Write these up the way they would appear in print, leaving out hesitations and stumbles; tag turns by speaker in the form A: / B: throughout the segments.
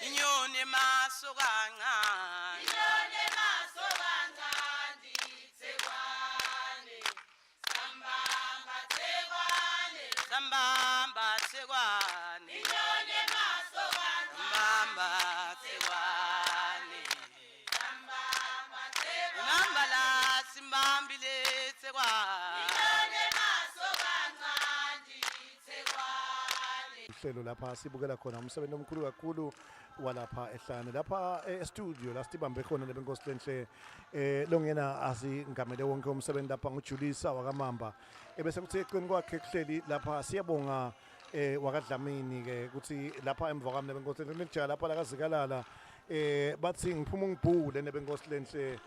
A: inyoni maso kancane
B: inyoni maso kancane Thekwane sambamba Thekwane
A: sambamba Thekwane
B: inyoni maso kancane
A: sambamba Thekwane
B: sambamba Thekwane
A: uhamba la simbambile Thekwane
B: inyoni maso kancane Thekwane
C: uhlelo lapha sibukela khona umsebenzi omkhulu kakhulu walapha ehlane lapha e-studio la sibambe khona lebenkosi lenhle longena asingamele wonke umsebenzi lapha nguJulisa wakamamba ebese kuthi eqini kwakhe kuhleli lapha siyabonga wakadlamini ke kuthi lapha emva kwami lebenkosi lenhle ngijala lapha lakazikalala bathi ngiphuma ngibhule nebenkosi lenhle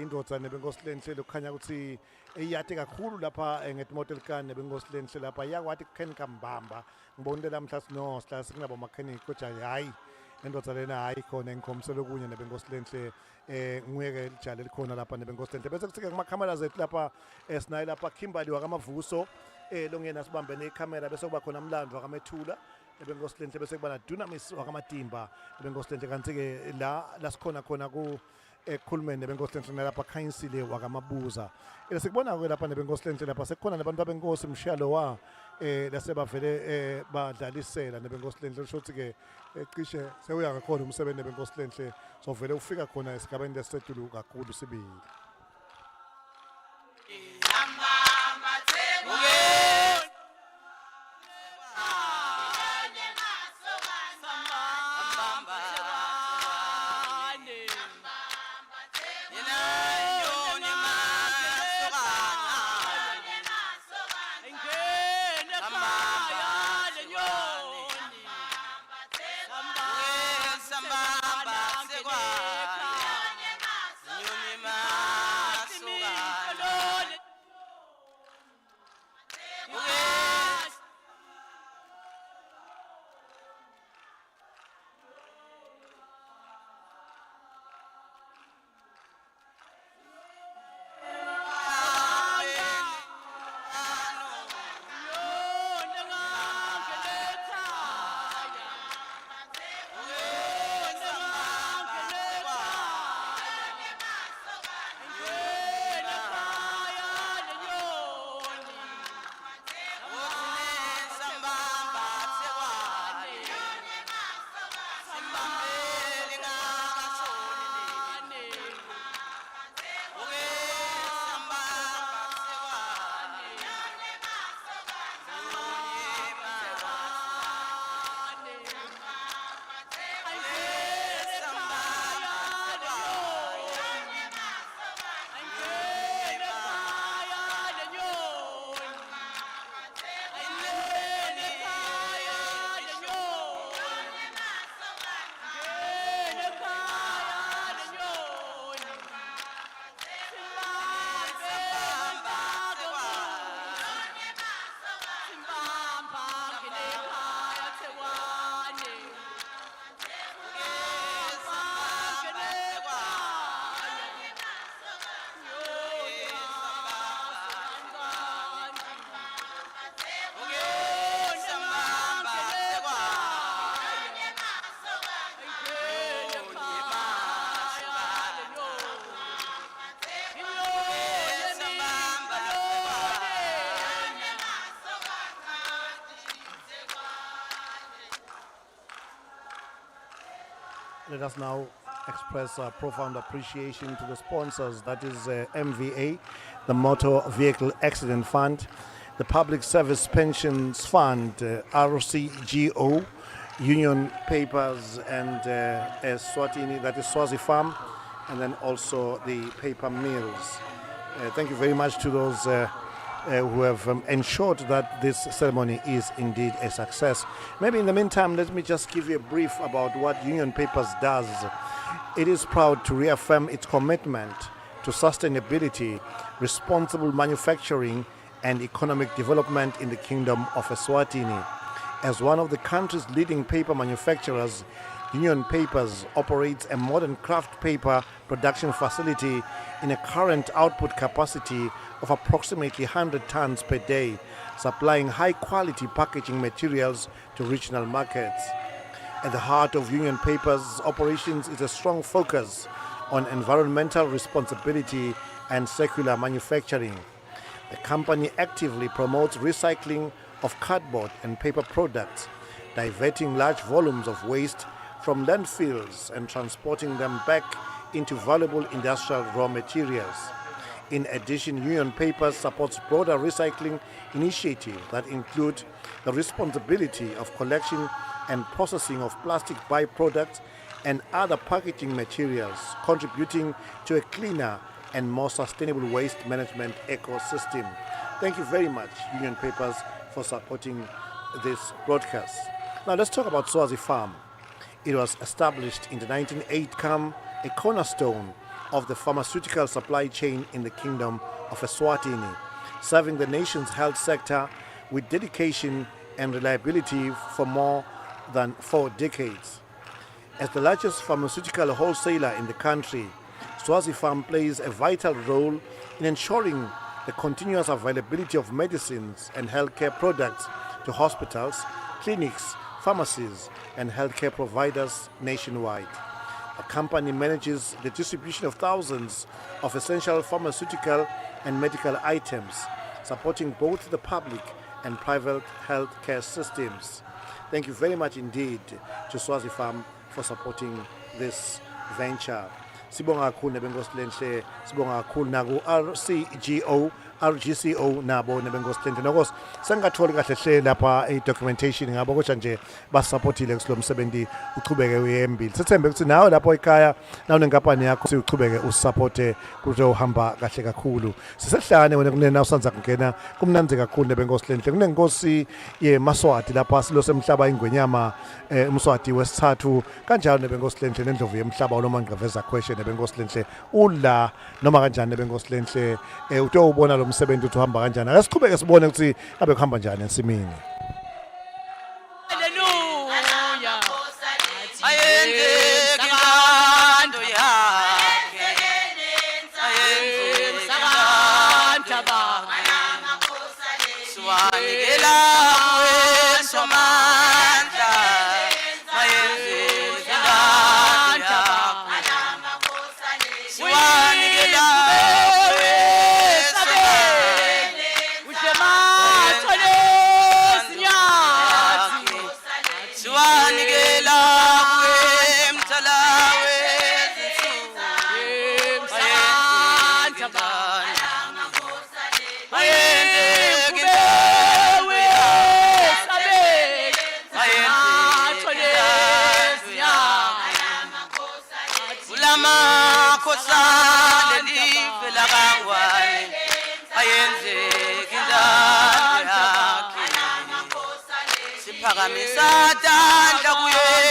C: indodza nebenkosi lenhle lokukhanya ukuthi iyade kakhulu lapha ngetimoto elikani nebenkosi lenhle lapha yakwathi kukhenika mbamba ngibonile lamhla sino sila sikunabo mechanic kodwa hayi indodza lena hayi khona ngikhomisela okunye nebenkosi lenhle nguyeke lijale likhona lapha nebenkosi lenhle bese kuthi kumakhamera zethu lapha sinayi lapha Kimberly wakamavuso longena sibambe necamera bese kuba khona umlando wakamethula nebenkosi lenhle bese kuba na Dunamis wakamatimba nebenkosi lenhle kanti ke la sikhona khona ku ekhulumeni nebenkosi lenhle lapha Khanyisile wakamabuza sikubona ke lapha nebenkosi lenhle lapha sekukhona nabantu abenkosi mshiyalo wa lase bavele badlalisela nebenkosi lenhle shothi ke cishe sewuya kakhona umsebenzi nebenkosi lenhle sovele ufika khona esigabeni lesedulu kakhulu sibili
B: sambamba Thekwane inyoni maso kancane
A: sambamba Thekwane
B: sambamba Thekwane
A: yena inyoni maso kancane
B: inyoni maso kancane
A: ingene ekhaya lenyoni
B: sambamba Thekwane
A: sambamba Thekwane
B: inyoni maso
A: inyoni maso kancane
C: Let us now express our profound appreciation to the sponsors, that is MVA, the Motor Vehicle Accident Fund, the Public Service Pensions Fund, RCGO, Union Papers, and Swatini, that is Swazi Farm, and then also the paper mills. Thank you very much to those who have ensured that this ceremony is indeed a success. Maybe in the meantime, let me just give you a brief about what Union Papers does. It is proud to reaffirm its commitment to sustainability, responsible manufacturing, and economic development in the Kingdom of Eswatini. As one of the country's leading paper manufacturers, Union Papers operates a modern craft paper production facility in a current output capacity of approximately 100 tons per day, supplying high-quality packaging materials to regional markets. At the heart of Union Paper's operations is a strong focus on environmental responsibility and circular manufacturing. The company actively promotes recycling of cardboard and paper products, diverting large volumes of waste from landfills and transporting them back into valuable industrial raw materials. In addition, Union Paper supports broader recycling initiatives that include the responsibility of collection and processing of plastic byproducts and other packaging materials, contributing to a cleaner and more sustainable waste management ecosystem. Thank you very much, Union Papers, for supporting this broadcast. Now let's talk about Swazi Farm. It was established in the 1980s, a cornerstone of the pharmaceutical supply chain in the Kingdom of Eswatini, serving the nation's health sector with dedication and reliability for more than 4 decades. As the largest pharmaceutical wholesaler in the country, Swazi Farm plays a vital role in ensuring the continuous availability of medicines and healthcare products to hospitals, clinics, pharmacies, and healthcare providers nationwide. The company manages the distribution of thousands of essential pharmaceutical and medical items, supporting both the public and private healthcare systems. Thank you very much indeed to Swazi Farm for supporting this venture. Sibonga kakhulu nebenkosi lenhle, sibonga kakhulu naku RGCO nabo nebenkosi lenhle. Nokho sengatholi kahle hle lapha documentation ngabo kodwa nje basupportile kulo msebenzi uchubeke uyembili. Sithembe ukuthi nawe lapho ekhaya nawe nenkampani yakho siuchubeke usupporte kuze uhamba kahle kakhulu. Sisehlane wena kunena usanza kungena kumnanzi kakhulu nebenkosi lenhle. Kunenkosi yeMaswati lapha silo semhlaba ingwenyama uMswati wesithathu kanjalo nebenkosi lenhle nendlovu yemhlaba noma ngiveza question nebenkosi lenhle ula noma kanjani nebenkosi lenhle utobona lo msebenzi uthi uhamba kanjani. Ake siqhubeke sibone ukuthi abe kuhamba njani ensimini.
A: Hallelujah. Ayenzeke into yakhe. Ayenzeke into siwanikela kwesomandla. Ayenzeke into yakhe. Siwanikela Phakamisa tandla kuye